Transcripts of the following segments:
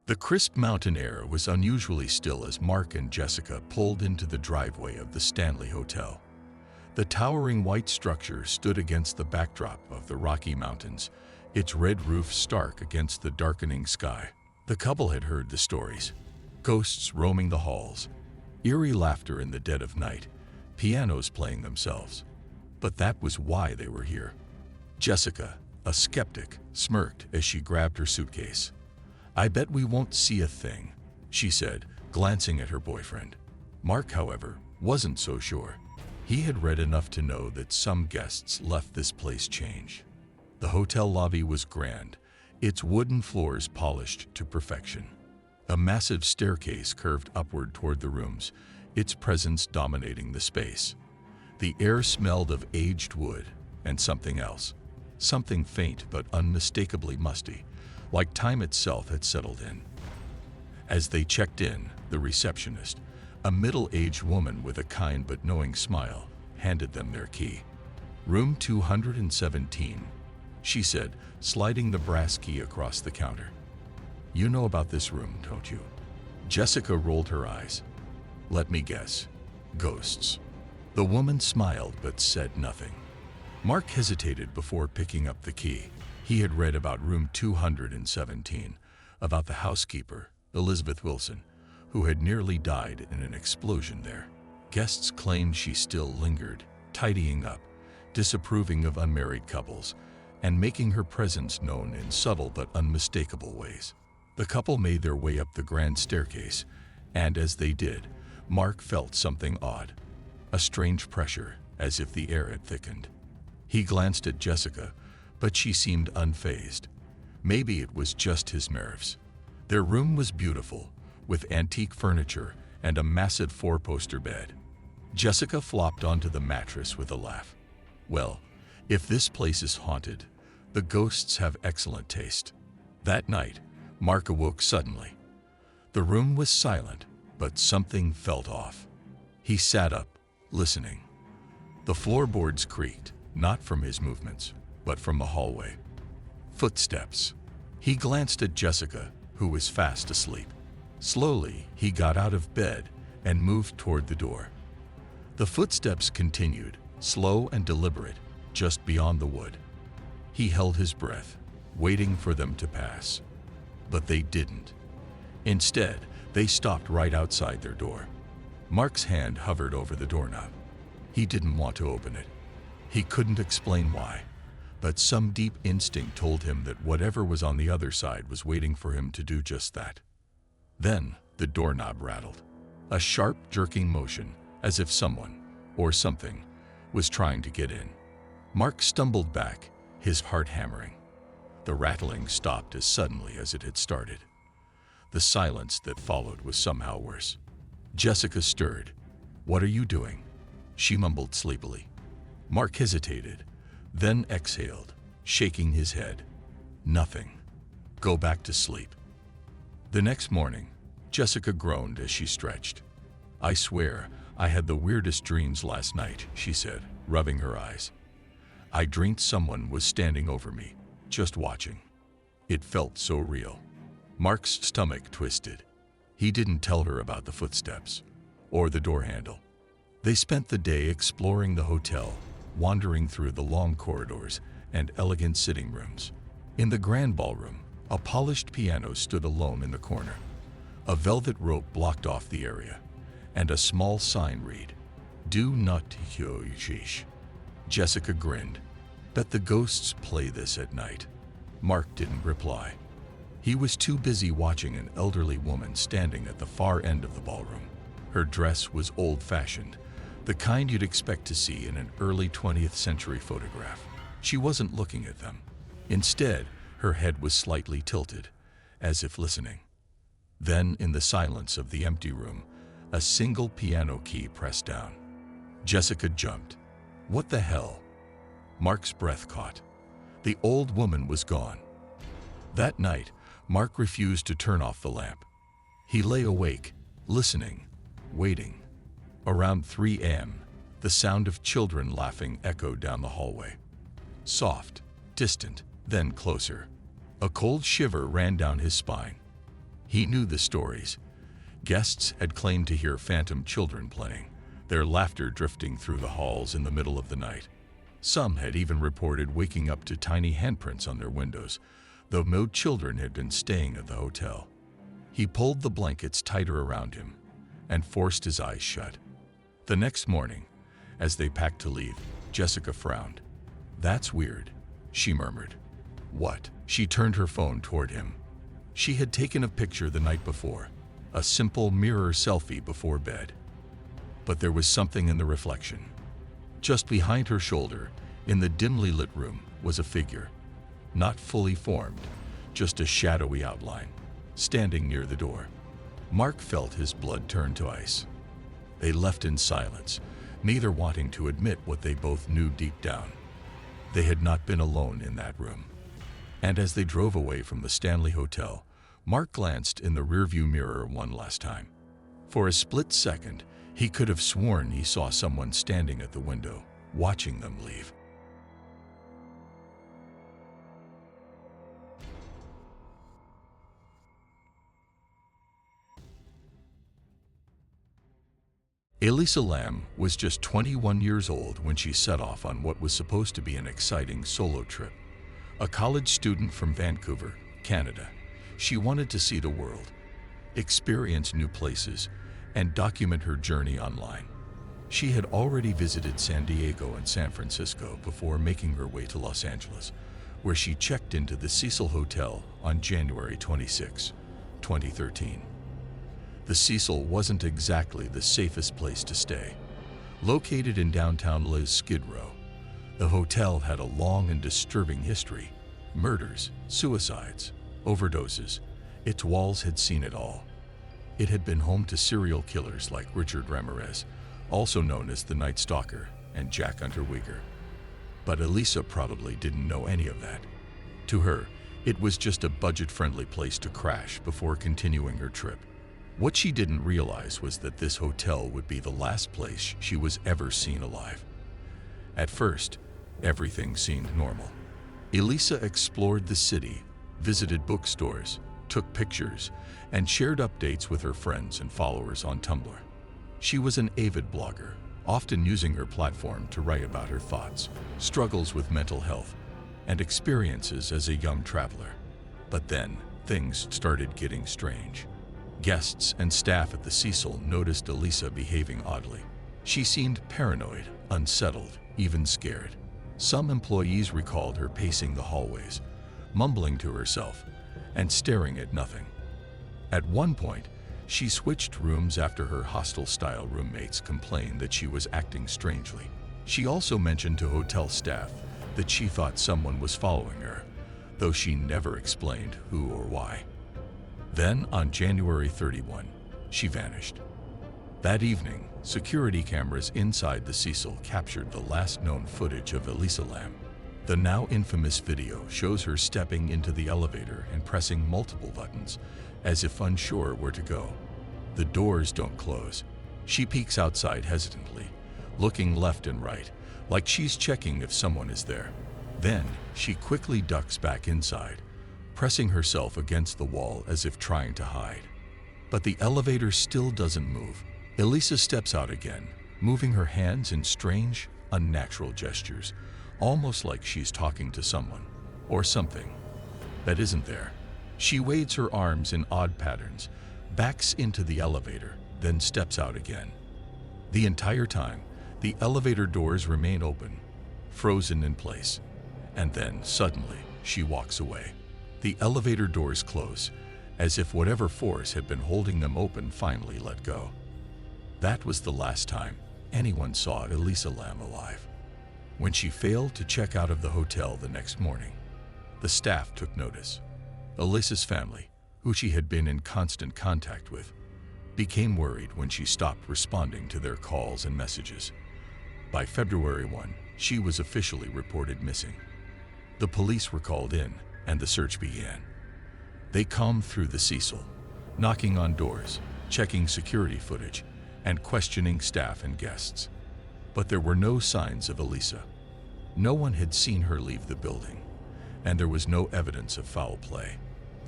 The crisp mountain air was unusually still as Mark and Jessica pulled into the driveway of the Stanley Hotel. The towering white structure stood against the backdrop of the Rocky Mountains, its red roof stark against the darkening sky. The couple had heard the stories: ghosts roaming the halls, eerie laughter in the dead of night, pianos playing themselves. But that was why they were here. Jessica, a skeptic, smirked as she grabbed her suitcase. "I bet we won't see a thing," she said, glancing at her boyfriend. Mark, however, wasn't so sure. He had read enough to know that some guests left this place changed. The hotel lobby was grand, its wooden floors polished to perfection. A massive staircase curved upward toward the rooms, its presence dominating the space. The air smelled of aged wood and something else, something faint but unmistakably musty, like time itself had settled in. As they checked in, the receptionist, a middle-aged woman with a kind but knowing smile, handed them their key. "Room 217, she said, sliding the brass key across the counter. "You know about this room, don't you?" Jessica rolled her eyes. "Let me guess. Ghosts." The woman smiled but said nothing. Mark hesitated before picking up the key. He had read about room 217, about the housekeeper, Elizabeth Wilson, who had nearly died in an explosion there. Guests claimed she still lingered, tidying up, disapproving of unmarried couples, and making her presence known in subtle but unmistakable ways. The couple made their way up the grand staircase, and as they did, Mark felt something odd, a strange pressure, as if the air had thickened. He glanced at Jessica, but she seemed unfazed. Maybe it was just his nerves. Their room was beautiful, with antique furniture and a massive four-poster bed. Jessica flopped onto the mattress with a laugh. "Well, if this place is haunted, the ghosts have excellent taste." That night, Mark awoke suddenly. The room was silent, but something felt off. He sat up, listening. The floorboards creaked, not from his movements, but from the hallway. Footsteps. He glanced at Jessica, who was fast asleep. Slowly, he got out of bed and moved toward the door. The footsteps continued, slow and deliberate, just beyond the wood. He held his breath, waiting for them to pass. But they didn't. Instead, they stopped right outside their door. Mark's hand hovered over the doorknob. He didn't want to open it. He couldn't explain why, but some deep instinct told him that whatever was on the other side was waiting for him to do just that. Then the doorknob rattled. A sharp, jerking motion, as if someone, or something, was trying to get in. Mark stumbled back, his heart hammering. The rattling stopped as suddenly as it had started. The silence that followed was somehow worse. Jessica stirred. "What are you doing?" she mumbled sleepily. Mark hesitated, then exhaled, shaking his head. "Nothing. Go back to sleep." The next morning, Jessica groaned as she stretched. "I swear, I had the weirdest dreams last night," she said, rubbing her eyes. "I dreamed someone was standing over me, just watching. It felt so real." Mark's stomach twisted. He didn't tell her about the footsteps or the door handle. They spent the day exploring the hotel, wandering through the long corridors and elegant sitting rooms. In the grand ballroom, a polished piano stood alone in the corner. A velvet rope blocked off the area, and a small sign read, "Do not use." Jessica grinned. "Bet the ghosts play this at night." Mark didn't reply. He was too busy watching an elderly woman standing at the far end of the ballroom. Her dress was old-fashioned, the kind you'd expect to see in an early 20th century photograph. She wasn't looking at them. Instead, her head was slightly tilted, as if listening. Then, in the silence of the empty room, a single piano key pressed down. Jessica jumped. "What the hell?" Mark's breath caught. The old woman was gone. That night, Mark refused to turn off the lamp. He lay awake, listening, waiting. Around 3 a.m., the sound of children laughing echoed down the hallway. Soft, distant, then closer. A cold shiver ran down his spine. He knew the stories. Guests had claimed to hear phantom children playing, their laughter drifting through the halls in the middle of the night. Some had even reported waking up to tiny handprints on their windows, though no children had been staying at the hotel. He pulled the blankets tighter around him and forced his eyes shut. The next morning, as they packed to leave, Jessica frowned. "That's weird," she murmured. "What?" She turned her phone toward him. She had taken a picture the night before, a simple mirror selfie before bed. But there was something in the reflection. Just behind her shoulder, in the dimly lit room, was a figure. Not fully formed, just a shadowy outline, standing near the door. Mark felt his blood turn to ice. They left in silence, neither wanting to admit what they both knew deep down. They had not been alone in that room. And as they drove away from the Stanley Hotel, Mark glanced in the rearview mirror one last time. For a split second, he could have sworn he saw someone standing at the window, watching them leave. Elisa Lam was just 21 years old when she set off on what was supposed to be an exciting solo trip. A college student from Vancouver, Canada, she wanted to see the world, experience new places, and document her journey online. She had already visited San Diego and San Francisco before making her way to Los Angeles, where she checked into the Cecil Hotel on January 26, 2013. The Cecil wasn't exactly the safest place to stay. Located in downtown Skid Row, the hotel had a long and disturbing history. Murders, suicides, overdoses. Its walls had seen it all. It had been home to serial killers like Richard Ramirez, also known as the Night Stalker, and Jack Unterweger. But Elisa probably didn't know any of that. To her, it was just a budget-friendly place to crash before continuing her trip. What she didn't realize was that this hotel would be the last place she was ever seen alive. At first, everything seemed normal. Elisa explored the city, visited bookstores, took pictures, and shared updates with her friends and followers on Tumblr. She was an avid blogger, often using her platform to write about her thoughts, struggles with mental health, and experiences as a young traveler. But then, things started getting strange. Guests and staff at the Cecil noticed Elisa behaving oddly. She seemed paranoid, unsettled, even scared. Some employees recalled her pacing the hallways, mumbling to herself, and staring at nothing. At one point, she switched rooms after her hostile-style roommates complained that she was acting strangely. She also mentioned to hotel staff that she thought someone was following her, though she never explained who or why. Then, on January 31, she vanished. That evening, security cameras inside the Cecil captured the last known footage of Elisa Lam. The now infamous video shows her stepping into the elevator and pressing multiple buttons, as if unsure where to go. The doors don't close. She peeks outside hesitantly, looking left and right, like she's checking if someone is there. Then, she quickly ducks back inside, pressing herself against the wall as if trying to hide. But the elevator still doesn't move. Elisa steps out again, moving her hands in strange, unnatural gestures, almost like she's talking to someone, or something, that isn't there. She waves her arms in odd patterns, backs into the elevator, then steps out again. The entire time, the elevator doors remain open, frozen in place, and then, suddenly, she walks away. The elevator doors close, as if whatever force had been holding them open finally let go. That was the last time anyone saw Elisa Lam alive. When she failed to check out of the hotel the next morning, the staff took notice. Elisa's family, who she had been in constant contact with, became worried when she stopped responding to their calls and messages. By February 1, she was officially reported missing. The police were called in, and the search began. They combed through the Cecil, knocking on doors, checking security footage, and questioning staff and guests. But there were no signs of Elisa. No one had seen her leave the building, and there was no evidence of foul play.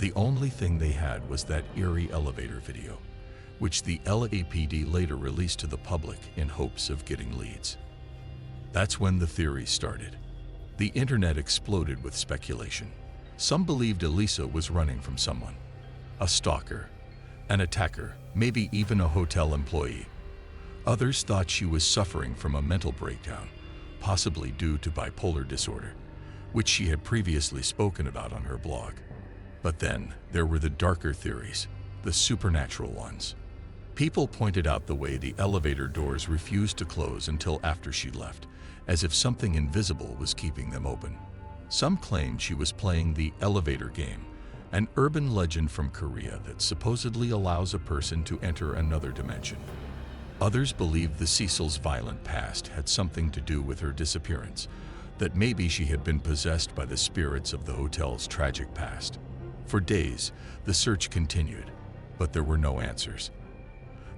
The only thing they had was that eerie elevator video, which the LAPD later released to the public in hopes of getting leads. That's when the theories started. The internet exploded with speculation. Some believed Elisa was running from someone, a stalker, an attacker, maybe even a hotel employee. Others thought she was suffering from a mental breakdown, possibly due to bipolar disorder, which she had previously spoken about on her blog. But then there were the darker theories, the supernatural ones. People pointed out the way the elevator doors refused to close until after she left, as if something invisible was keeping them open. Some claimed she was playing the elevator game, an urban legend from Korea that supposedly allows a person to enter another dimension. Others believed the Cecil's violent past had something to do with her disappearance, that maybe she had been possessed by the spirits of the hotel's tragic past. For days, the search continued, but there were no answers.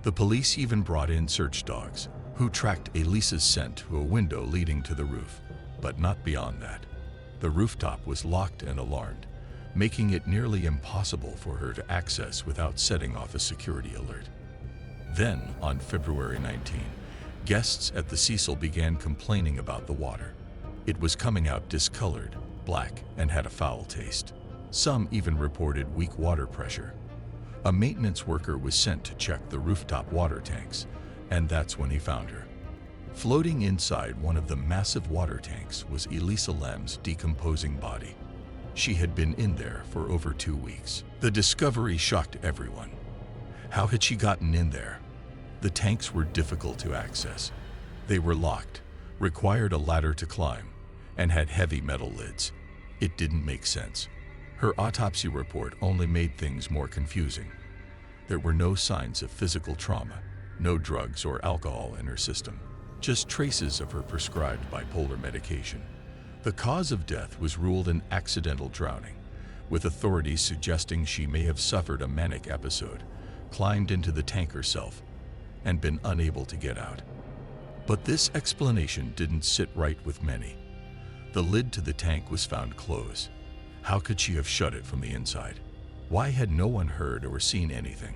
The police even brought in search dogs, who tracked Elisa's scent to a window leading to the roof, but not beyond that. The rooftop was locked and alarmed, making it nearly impossible for her to access without setting off a security alert. Then, on February 19, guests at the Cecil began complaining about the water. It was coming out discolored, black, and had a foul taste. Some even reported weak water pressure. A maintenance worker was sent to check the rooftop water tanks, and that's when he found her. Floating inside one of the massive water tanks was Elisa Lam's decomposing body. She had been in there for over 2 weeks. The discovery shocked everyone. How had she gotten in there? The tanks were difficult to access. They were locked, required a ladder to climb, and had heavy metal lids. It didn't make sense. Her autopsy report only made things more confusing. There were no signs of physical trauma, no drugs or alcohol in her system, just traces of her prescribed bipolar medication. The cause of death was ruled an accidental drowning, with authorities suggesting she may have suffered a manic episode, climbed into the tank herself, and been unable to get out. But this explanation didn't sit right with many. The lid to the tank was found closed. How could she have shut it from the inside? Why had no one heard or seen anything?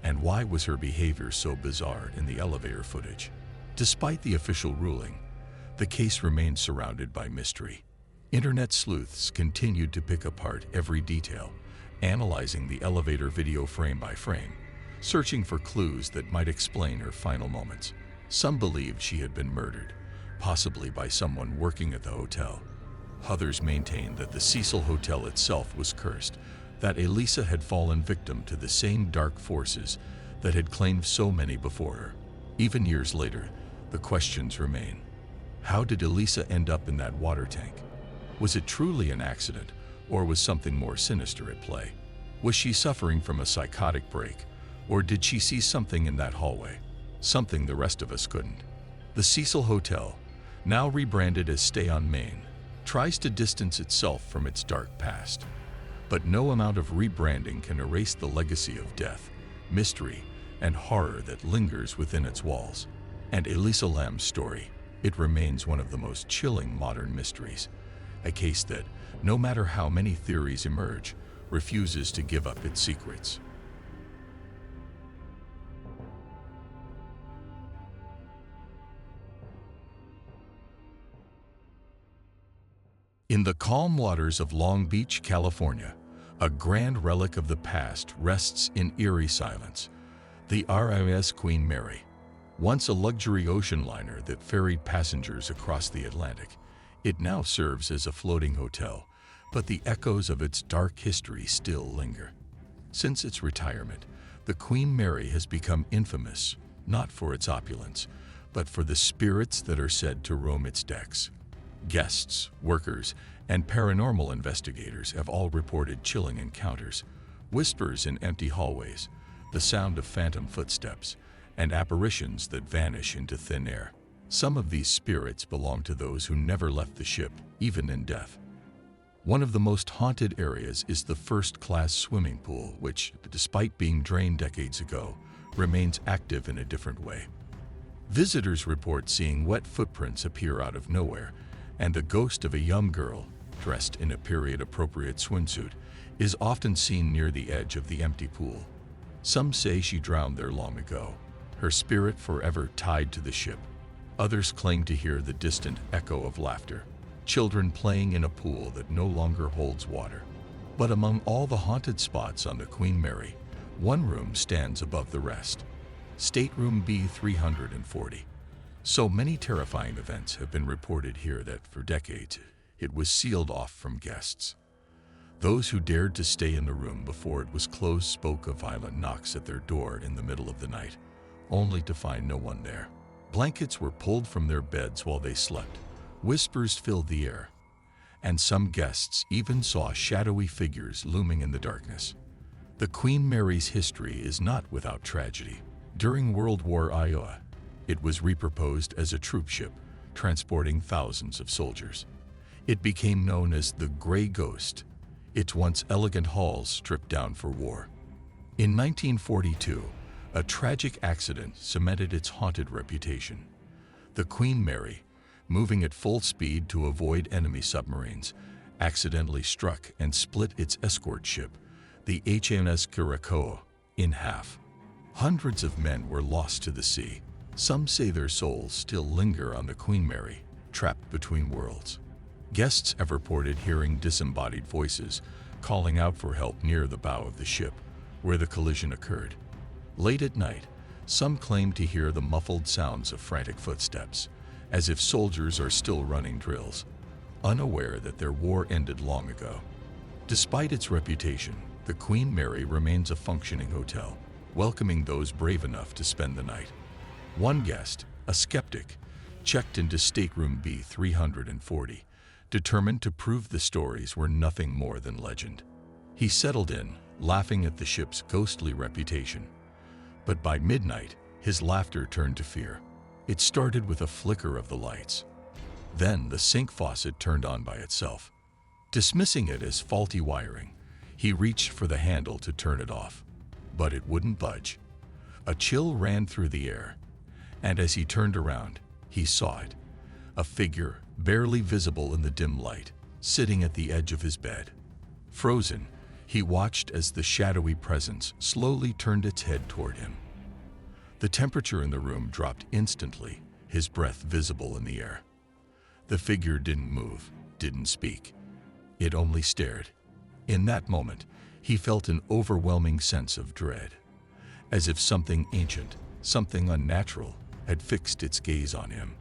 And why was her behavior so bizarre in the elevator footage? Despite the official ruling, the case remained surrounded by mystery. Internet sleuths continued to pick apart every detail, analyzing the elevator video frame by frame, searching for clues that might explain her final moments. Some believed she had been murdered, possibly by someone working at the hotel. Others maintained that the Cecil Hotel itself was cursed, that Elisa had fallen victim to the same dark forces that had claimed so many before her. Even years later, the questions remain. How did Elisa end up in that water tank? Was it truly an accident, or was something more sinister at play? Was she suffering from a psychotic break, or did she see something in that hallway? Something the rest of us couldn't. The Cecil Hotel, now rebranded as Stay on Main, tries to distance itself from its dark past. But no amount of rebranding can erase the legacy of death, mystery, and horror that lingers within its walls. And Elisa Lam's story, it remains one of the most chilling modern mysteries, a case that, no matter how many theories emerge, refuses to give up its secrets. In the calm waters of Long Beach, California, a grand relic of the past rests in eerie silence. The RMS Queen Mary, once a luxury ocean liner that ferried passengers across the Atlantic, it now serves as a floating hotel, but the echoes of its dark history still linger. Since its retirement, the Queen Mary has become infamous, not for its opulence, but for the spirits that are said to roam its decks. Guests, workers, and paranormal investigators have all reported chilling encounters, whispers in empty hallways, the sound of phantom footsteps, and apparitions that vanish into thin air. Some of these spirits belong to those who never left the ship, even in death. One of the most haunted areas is the first-class swimming pool, which, despite being drained decades ago, remains active in a different way. Visitors report seeing wet footprints appear out of nowhere, and the ghost of a young girl, dressed in a period-appropriate swimsuit, is often seen near the edge of the empty pool. Some say she drowned there long ago, her spirit forever tied to the ship. Others claim to hear the distant echo of laughter, children playing in a pool that no longer holds water. But among all the haunted spots on the Queen Mary, one room stands above the rest: Stateroom B340. So many terrifying events have been reported here that for decades it was sealed off from guests. Those who dared to stay in the room before it was closed spoke of violent knocks at their door in the middle of the night, only to find no one there. Blankets were pulled from their beds while they slept, whispers filled the air, and some guests even saw shadowy figures looming in the darkness. The Queen Mary's history is not without tragedy. During World War I, it was repurposed as a troop ship, transporting thousands of soldiers. It became known as the Grey Ghost, its once elegant halls stripped down for war. In 1942, a tragic accident cemented its haunted reputation. The Queen Mary, moving at full speed to avoid enemy submarines, accidentally struck and split its escort ship, the HMS Curaçao, in half. Hundreds of men were lost to the sea. Some say their souls still linger on the Queen Mary, trapped between worlds. Guests have reported hearing disembodied voices calling out for help near the bow of the ship, where the collision occurred. Late at night, some claim to hear the muffled sounds of frantic footsteps, as if soldiers are still running drills, unaware that their war ended long ago. Despite its reputation, the Queen Mary remains a functioning hotel, welcoming those brave enough to spend the night. One guest, a skeptic, checked into Stateroom B340, determined to prove the stories were nothing more than legend. He settled in, laughing at the ship's ghostly reputation. But by midnight, his laughter turned to fear. It started with a flicker of the lights. Then the sink faucet turned on by itself. Dismissing it as faulty wiring, he reached for the handle to turn it off, but it wouldn't budge. A chill ran through the air, and as he turned around, he saw it, a figure barely visible in the dim light, sitting at the edge of his bed. Frozen, he watched as the shadowy presence slowly turned its head toward him. The temperature in the room dropped instantly, his breath visible in the air. The figure didn't move, didn't speak. It only stared. In that moment, he felt an overwhelming sense of dread, as if something ancient, something unnatural, had fixed its gaze on him.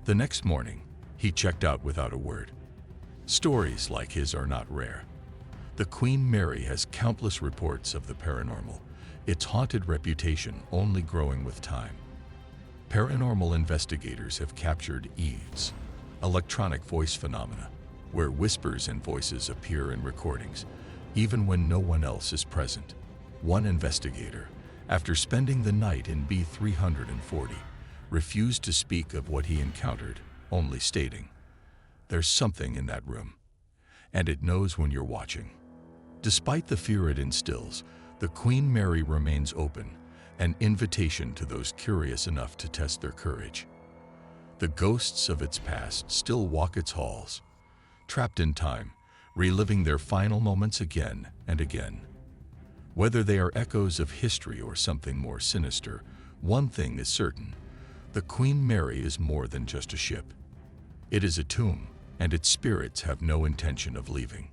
The next morning, he checked out without a word. Stories like his are not rare. The Queen Mary has countless reports of the paranormal, its haunted reputation only growing with time. Paranormal investigators have captured EVs, electronic voice phenomena, where whispers and voices appear in recordings, even when no one else is present. One investigator, after spending the night in B340, refused to speak of what he encountered, only stating, "There's something in that room, and it knows when you're watching." Despite the fear it instills, the Queen Mary remains open, an invitation to those curious enough to test their courage. The ghosts of its past still walk its halls, trapped in time, reliving their final moments again and again. Whether they are echoes of history or something more sinister, one thing is certain: the Queen Mary is more than just a ship. It is a tomb, and its spirits have no intention of leaving.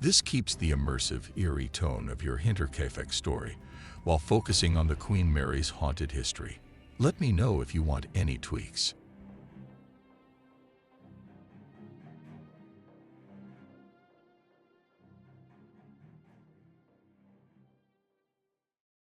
This keeps the immersive, eerie tone of your Hinterkaifeck story, while focusing on the Queen Mary's haunted history. Let me know if you want any tweaks.